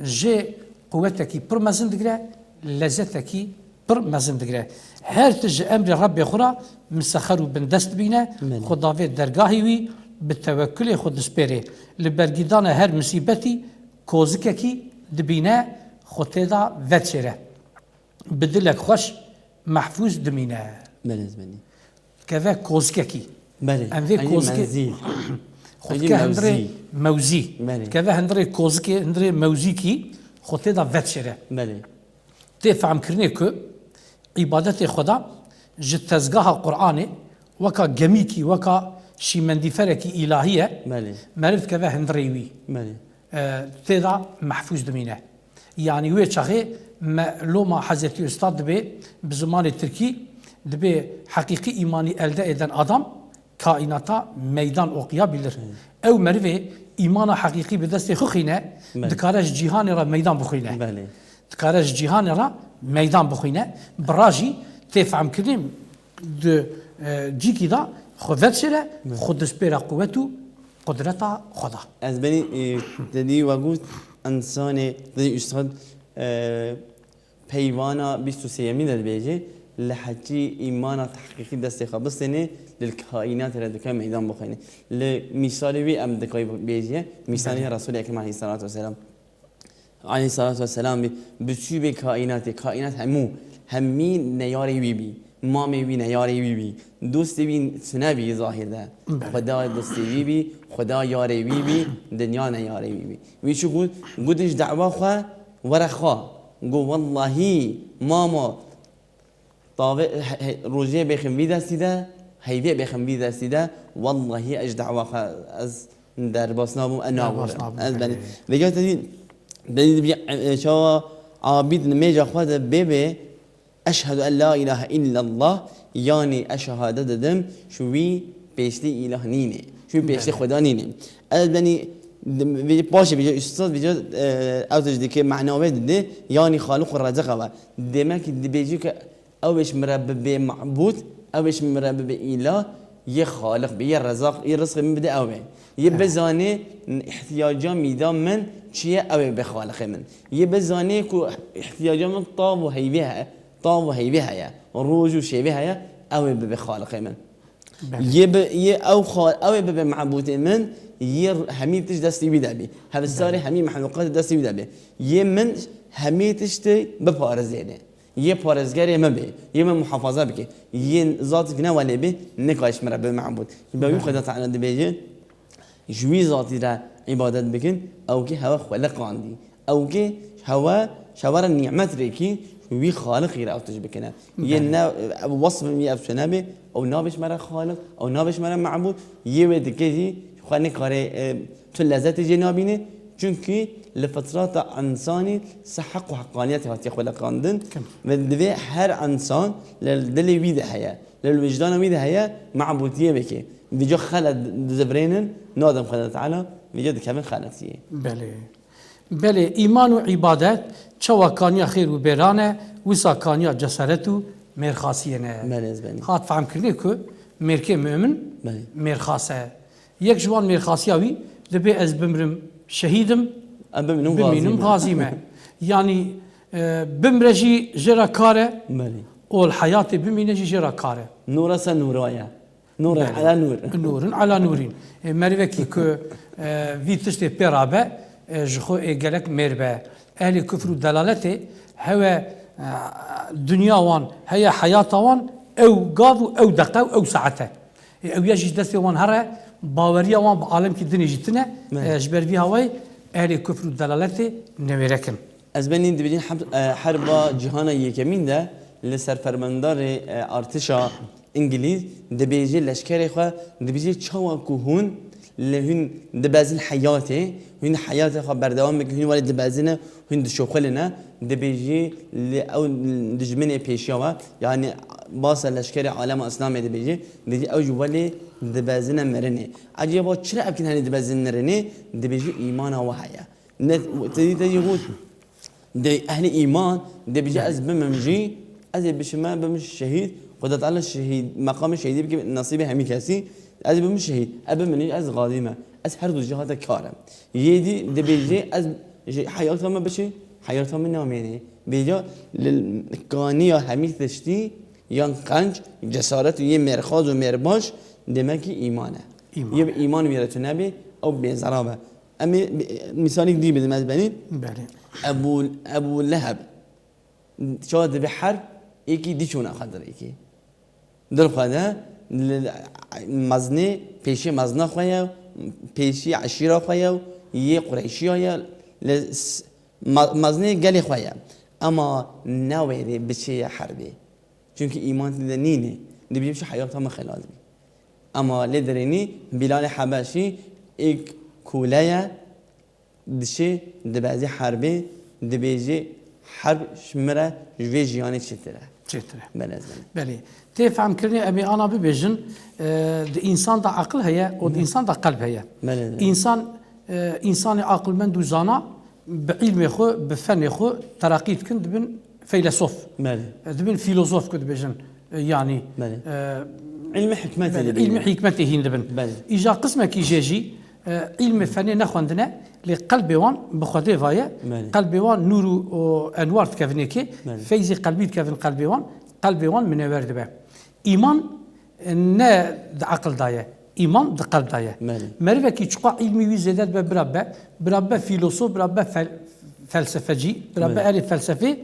جي قوتك پر مزن دگره لذتك پر مزن دگره هر تج امر ربي خورا مسخر بندست بينه خداوي درگاهي وي بالتوكل خود سپيري لبرگيدان هر مصيبتي كوزككي دبينه خطيدا وچره بدلك خوش محفوظ دمينه بلزمني كذا كوزككي بله انذي كوزكي خدك هندري موزي كذا هندري كوزكي هندري موزيكي خطيدا وچره بله تفهم كرني كو عبادت خدا جتزگاه قرآن وكا جميكي وكا شيمندي فركي إلهية بله مرفت كذا هندريوي بله تدا محفوظ دمينه يعني وي شاغي لوما حضرتي استاد دبي بزمان التركي دبي حقيقي ايماني elde eden adam kainata meydan okuyabilir. Ev merve imana hakiki bir desti xuxine dikaraj cihan ra meydan buxine. Dikaraj cihan ra meydan buxine. Braji tefam kirim de ciki da خذت شره خود سپیره قوتو قدرتا خدا. از بنی دادی وگوت انسان دادی استاد پیوانا 23 داد بیجه لحجی ایمان تحقیقی دست خابستنه للكائنات اللي دكان ميدان بخينه لمثال وي ام دكاي بيجي مثال رسول اكرم عليه الصلاه والسلام عليه الصلاه والسلام بتشوف كائنات همي نياري بي ما میبی نیاری بی دوست بی سنبی ظاهر ده خدا دوست بی خدا یاری بی دنیا نیاری بی وی چو گودش دعوا خوا ورخوا گو والله ماما طاوع روزه بخم بی دستی ده هیبه بخم بی دستی ده والله اج دعوا خوا از در باسنابم انا از بنی دیگه تدی شو عابد نميجا خواده بيبي أشهد أن لا إله إلا الله يعني أشهد ددم شوي بيشتي إله نيني شوي بيشتي خدا نيني بني باشا بيجا استاذ بيجا اوتج دي كي معنوي دي يعني خالق الرزق دمك دي بيجي اوش مرب بمعبود اوش مرب بإله يه خالق بيه رزق يرزق من بده اوه يبزاني احتياجا ميدا من چيه اوه بخالق من يبزاني كو احتياجا من طاب وهيبها يا روج وشيبها يا اوه بخالق من يه او خال اوه بمعبود من يه هميتش دستي بيدا بي هذا الساري همي محلوقات دستي بيدا بي يه من هميتش تي بپارزينه يه پارزگری ما به يه من محافظه بك يه ذات فينا ولا به نكاش مربى معبود يبقى خدا تعالى دبيجي جوي ذاتي را عبادت بكن او كي هوا خلق عندي او كي هوا شوار النعمت ريكي وي خالق غير اوتج بكنا يه وصف مي افشنابه او نابش مرا خالق او نابش مرا معبود يه ودكي خانه كاري تو لذت جنابينه çünkü لفترات انساني سحق وحقانيته هاتي خلقاندن ودوي هر انسان للدلي ويده هيا للوجدان ويده هيا معبوديه بكي بيجو خلد زبرينن نادم خلد تعالى بيجو كمان خلديه بله ایمان و عبادت چوا کانیا خیر و بیرانه وسا کانیا جسارت و مرخاصیه هات فهم کردی که مرکه مؤمن مرخاصه یک جوان مرخاصیاوی دبی از بمرم شهيدم بمينم غازيمه يعني بمرجي جرا كاره والحياة بمينجي جرا كاره نورا سنورايا نور على نور نور على نورين مريكي كو في تشتي بيرابه جخو اجلك مربه اهل كفر دلالته هو دنيا وان هي حياة وان او قاضو او دقه او ساعته او يجي دستي وان هره باوريا وان بعالم كي دنيا جتنا جبر في هواي اهل كفر الدلالته نويركن از بني دبيجين حرب جهان يكمين ده لسرفرمندار ارتشا انجليز دبيجي لشكر خو دبيجي چوا كهون لهن دبازن حياته هن حياته خو بردوام هن ولد دبازنه هن شوخلنا دبيجي او دجمنه بيشوا يعني باص لشكر عالم اسلام دبيجي دي او جوالي دبازنه مرنه عجيبه چرا يمكن هني دبازن مرنه دبيجي ايمان وحياه تدي يقول دي اهل ايمان دبيجي از بممجي از بشما بمش شهيد قدرت على الشهيد مقام الشهيد بك نصيبه همي كاسي از بمش شهيد ابا مني از غادمه از هر دو جهات كارم يدي دبيجي از حياتهم بشي حياتهم نامينه بيجا للقانيه همي تشتي yan qanç cesaret و مرخاز و مرباش demek ki imane. Ye iman veretü nebi o benzarabe. Ama misali değil benim ezberim. Ebu Leheb şöyle bir harp iki dişuna kadar iki. Dur kadar mazni peşi mazna khoya peşi aşira khoya ye Qureyşiya mazni geli khoya. Ama ne veri bir şey harbi. Çünkü iman dinini ne bileyim şu hayatımı خلال ama lederini Bilal Habeşi ilk kuleye dişi dibezi harbi dibezi harp şmire jvejiyani çetire. Beli. Tefhem kirni emi ana bibejin insan da akıl heye o insan da kalp heye. İnsanı akılmend u zana bi ilmi xo bi feni xo terakît kin dibin فيلسوف دبن فيلسوف كنت بجن يعني علم حكمته علم حكمته هندبن إجا قسمه كي جاجي علم فني نخوندنا لقلبي وان بخوتي فايا قلبي وان نور انوار تكفنيكي فيزي قلبي تكفن قلبي وان من ورد به ايمان نا عقل دايه ايمان د قلب دايه مربه كي تشقا علمي وزادات برابه فيلسوف برابه فلسفجي برابه آل فلسفي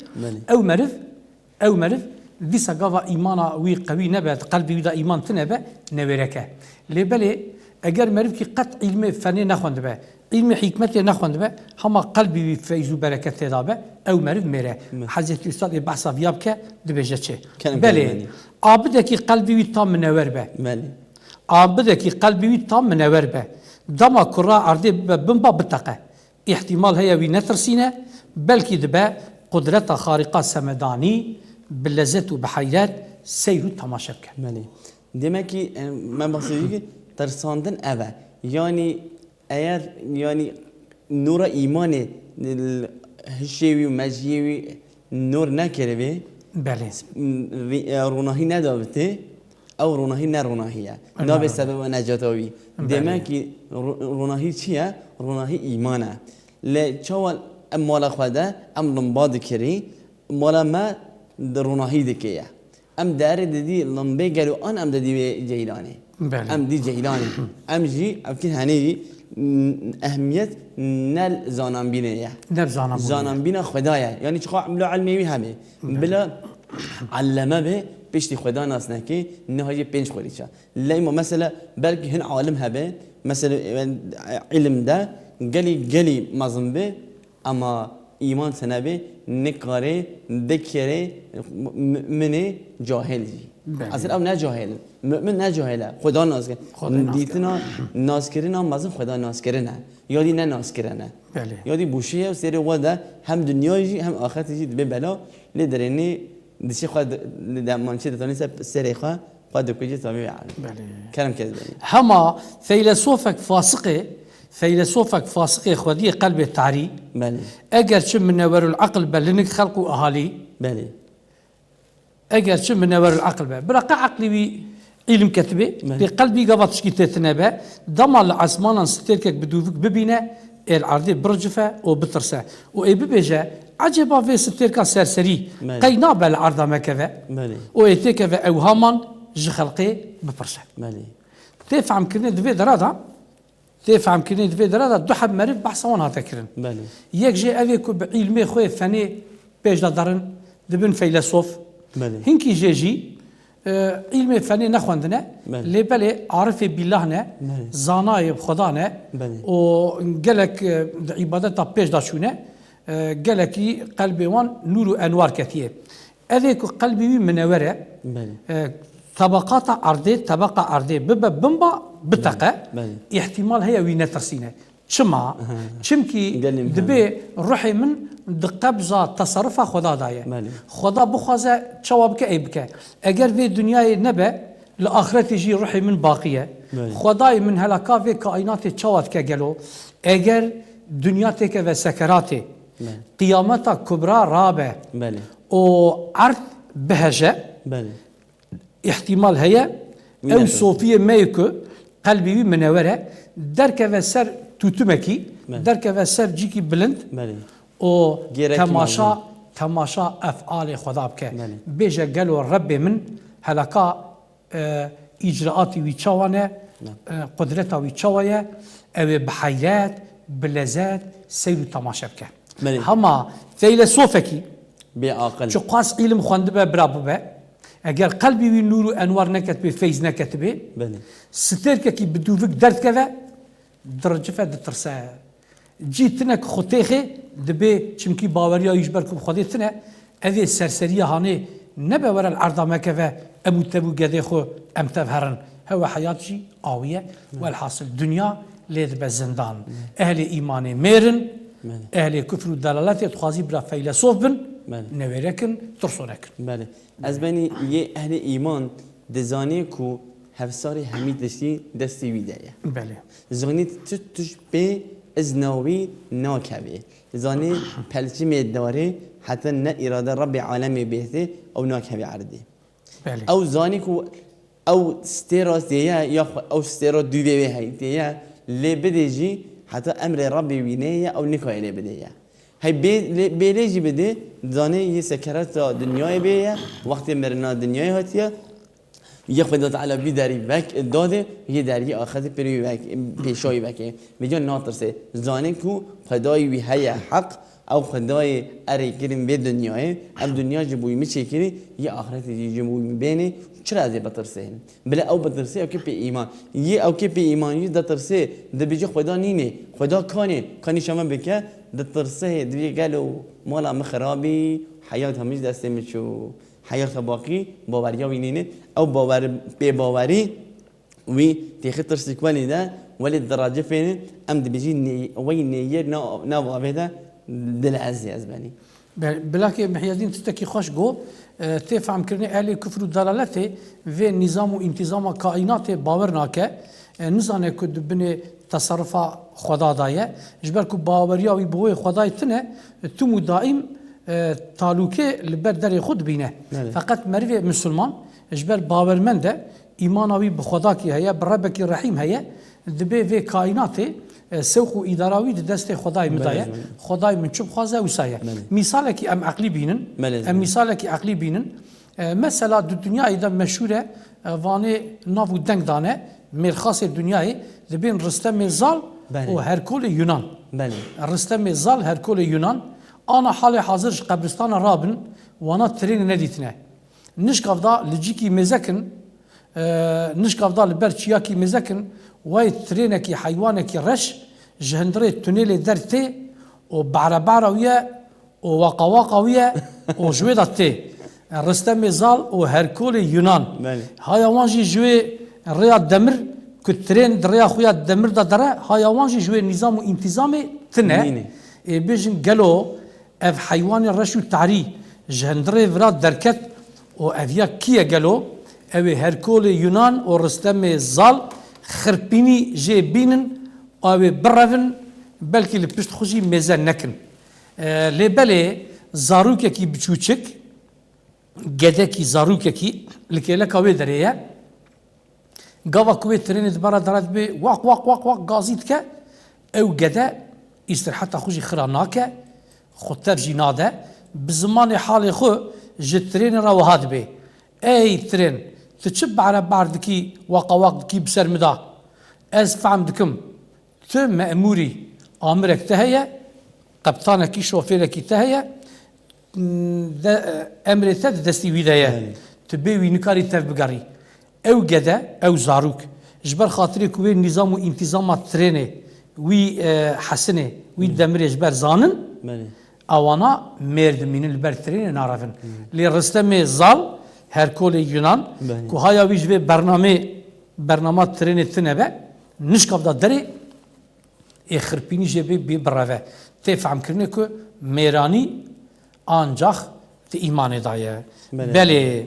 او مرف دي سقافا ايمانا وي قوي نبات قلبي ودا ايمان تنبا نوركه لبلي اگر مرف كي قط علم فني نخوند به علم حكمتي نخوند به هما قلبي فيزو بركه دابه او مرف مره حضرت استاد بحث فيابك دبجتشه بلي عابدك قلبي تام منور به عابدك قلبي تام منور به دما كرا ارضي بنبا بتقه احتمال هي وي نترسينه بلكي دبا قدرت خارقه سمدانی بلذت و بحیرت سیر و تماشا بکن. بله. دمکی من بخصوصی که ترساندن اوه یعنی اگر یعنی نور ایمان هشیوی و مجیوی نور نکره بله روناهی ندابته او روناهی نروناهیه نه به سبب نجاتوی دمکی روناهی چیه؟ روناهی ایمانه لچوال مال خدا ام لنباد کری مال ما روناهی دکیه ام داره دیدی لنبه گلو آن ام دیدی جیلانی بله. ام دی جیلانی ام جی اکن هنیجی اهمیت نل زانم بینه زانم بینه خدایه یعنی چقدر عملو علمی همه بلا علمه به بيشتي خدا ناس نكي نهاية بينش خوريشة لما مثلا بلك هن عالم هبه مثلا علم ده قلي مظن به اما ايمان سنبه نكاره ذكره مؤمن جاهل جي اصلا او نه جاهل مؤمن نه جاهله خدا ناس دیتنا ناس کردن مظن خدا ناس کردن یادی نه ناس کردن بله یادی بوشیه و سری وده هم دنیایی هم آخرتی به بلا لدرنی دشي خد دمانشي دتوني سريخه خد كوجي طبيعي عالم كلام كذا هما فيلسوفك فاسقي خودي قلب التعري بله اجر شم من نور العقل بلنك خلقوا اهالي بله اجر شم من نور العقل برقع عقلي بي علم كتبه بقلبي قبض شكيتنا به ضمن عسمانا ستيركك بدوفك ببينه العرضي برجفه وبترسه واي ببيجا عجبا في ستيركا سرسري قينا بالعرضه مكذا ويتيك اوهاما جخلقي ببرسه تفهم كني دفي درada تفهم كني دفي درada دحب مرف بحثون هاتكرن يك جي افيك بعلمي خوي فني بيج دارن دبن فيلسوف هنكي جي علمي فني نخوندنا لي بالي عارف بالله زاناي بخدانه وقالك عبادتها بيج داشونه قالكي قلبي وان نور انوار كثير اذيك قلبي منوره طبقات طبقه ارضيه بمبا بتقى احتمال هي وين ترسينا شما شمكي دبي روحي من دقبزه تصرفها خدا دايه خدا بخوازه جوابك ايبك اگر في دنيا نبا لاخرتي يجي روحي من باقيه خداي من هلاكا في كائنات تشوات كجلو اگر دنياتك وسكراتي قيامتها كبرى رابع وعرض بهجة احتمال هي او صوفية مايكو قلبي منورة درك وسر توتمكي درك وسر جيكي بلند و تماشا افعال خدا بك بيجا قالوا الرب من هلكا اجراءاتي ويتشوانا قدرتها ويتشوايا او بحيات بلذات سير تماشا بك هما فيلسوفكي بعقل شو قاس علم خواندبه برابوبه اگر قلبي وي نور انوار نكتبه فيز نكتبه ستركي بدوفك درد كذا درجه فد ترسا جيتنك خوتيخي دبي چمكي باوريا يجبركم خديتنا هذه السرسريه هاني نبا ورا العرض ما كذا ابو تبو قديخو ام تظهرن هو حياتي قويه والحاصل دنيا ليد بالزندان اهل ايماني ميرن اهل كفر والدلالات تخازي برا فيلسوف بن نويركن ترسونكن بله از بني يه اهل ايمان دزاني كو هفساري همي دستي ويدايا بله زاني تش بي ازناوي ناكبي زاني پلچي ميداري حتى نا اراده رب عالمي بيته او ناكبي عردي بله او زاني كو او ستيراس ديا يا او ستيرا دوبي هي ديا لي بديجي حتى امر ربي وينيه او نكاي لي بديا هي بيليجي بده زاني يسكرت دنياي بيه وقت مرنا دنياي هاتيه يخبد تعالى بيداري بك الداده هي داري اخذ بري بك بيشوي بك بيجون ناطرسه زاني كو خداي وي هي حق او خداي اري كريم بدنياي ام دنيا جبوي مشيكري يا اخرت جبوي بيني چرا زي بترسين بلا او بترسي او كي بي ايمان يي او كي بي ايمان يي دترسي ده بيجي خدا نيني خدا كاني شما بك دترسي دبي قالوا مولا مخرابي حياتها مش دست مشو حياه باقي باوريا وينينه او باور بي باوري وي تيخ ترسي كوالي ده ولي الدرجه فين ام بيجي وين ير نا بهذا دل عزي ازباني بلاكي محيادين تتكي خوش جو تفهم كرني آلي كفر الدلالته في نظام وانتظام كائنات باورناك نزانه كد بني تصرف خدا دايه جبركو باوريا وي بوي خدای تنه تمو دائم تعلقه لبر در خود بینه فقط مروی مسلمان جبر باورمنده ایمانوی به خدا کی هيا بربکی رحیم هيا دبه و کائنات سوق و اداراوی دست خدای مدایه خدای من چوب خوازه وسایه مثال کی ام عقلی بینن ام مثال کی عقلی بینن مثلا دنیا ایدا مشهوره وانه ناو دنگ دانه مرخص دنیای دبین رستم زال و هرکول یونان رستم زال هرکول یونان انا حال حاضر قبرستان رابن وانا ترين ندیتنه نشکافدا لجیکی مزکن نشکافدا لبرچیاکی مزکن وای ترینکی حیوانکی رش جهندره تونیل درته و بعربعرویه و وقواقویه و جویدته رستم زال و هرکول یونان های وانجی جوی ریا دمر كترين دريا خويا دمر دا درا حيوان جوي نظام وانتظام تنه بيجن قالوا اف حيوان الرشو التعري جهندري فرات دركت و افيا كيا قالوا اوي هركول يونان و رستم زال خربيني جي بينن اوي برفن بلكي لبشت خوشي ميزان نكن لبالي زاروكا كي بچوچك گدكي زاروكا كي لكي لكاوي دريا قوا كويت ترينت برا درات بي واق واق واق واق غازيتك او قدا استراحة خوشي خراناك خطر جيناده بزمان حال خو جترين روهاد بي اي ترين تشب على باردكي واق واق دكي بسر مدا از فهم دكم تو مأموري امرك تهيا قبطانك شوفيرك تهيا امر تد دستي ويدايا تبي نكاري تف بقري او قدا او زاروك جبر خاطري كوي نظام وانتظامات تريني وي حسنه وي دمر جبر زانن اوانا مرد من البر ترين نعرفن لرستم زال هركول يونان كو هيا ويج برنامه ترين تنبه نشكف دا دري اخربيني جبي برافه تفهم كرني كو ميراني انجاخ تي ايمان دايه بله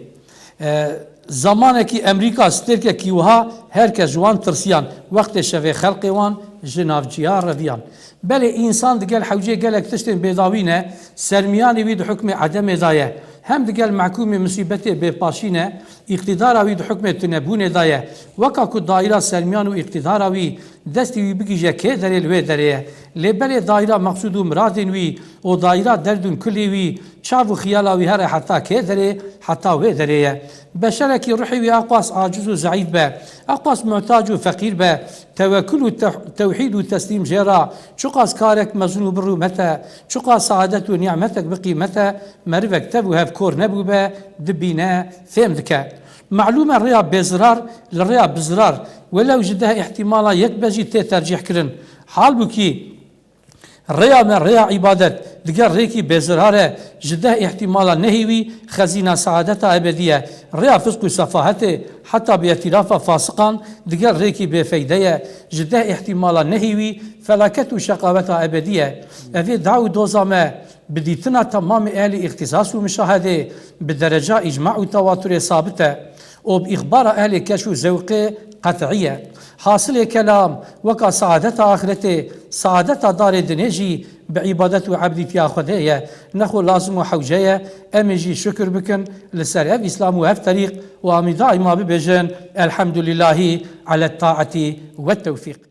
زمانه کی امریکا سترکه کی وها هرکس جوان ترسیان وقت شوه خلق وان جنافجیا رویان بله انسان دگل حوجه گلک تشتین بیداوینه سرمیانی وید حکم عدم دایه هم دگل محکوم مصیبت بپاشینه اقتدار وید حکم تنبون دایه وکا کو دایره سرمیان و اقتدار وی دستی وی بگیجه که دلیل وی دریه لبله دایره مقصود و مرادین وی و دایره دردون کلی وی چاو و خیالا وی هر حتی که دریه حتی وی دریه بشركي روحي وأقواس عاجز وزعيف به أقواس محتاج وفقير به توكل وتوحيد وتسليم جرا شقاس كارك مزنو برو متى شقاس سعادة ونعمتك بقي متى مرفك تبو هاف كور نبو به دبينا فهمتك معلومة الرياض بزرار للرياض بزرار ولو جدها احتمالا يكبجي ترجيح كرن حال بكي ريا من ريا عبادت دقر ريكي بزراره جده احتمالا نهيوي خزينة سعادتها أبدية ريا فسق صفاهته حتى باعتراف فاسقان دقر ريكي بفيدية جده احتمالا نهيوي فلاكت شقاوتها أبدية أفي دعو دوزامه بديتنا تمام أهل اختصاص ومشاهده بدرجة إجماع وتواتر ثابته وبإخبار أهل كشف ذوق قطعية حاصل كلام وكا سعادة آخرته سعادة دار دنيجي بعبادة وعبد في خدايا نخو لازم وحوجية أمجي شكر بكن لسر إسلام وهف طريق وأمي دائما ببجن الحمد لله على الطاعة والتوفيق.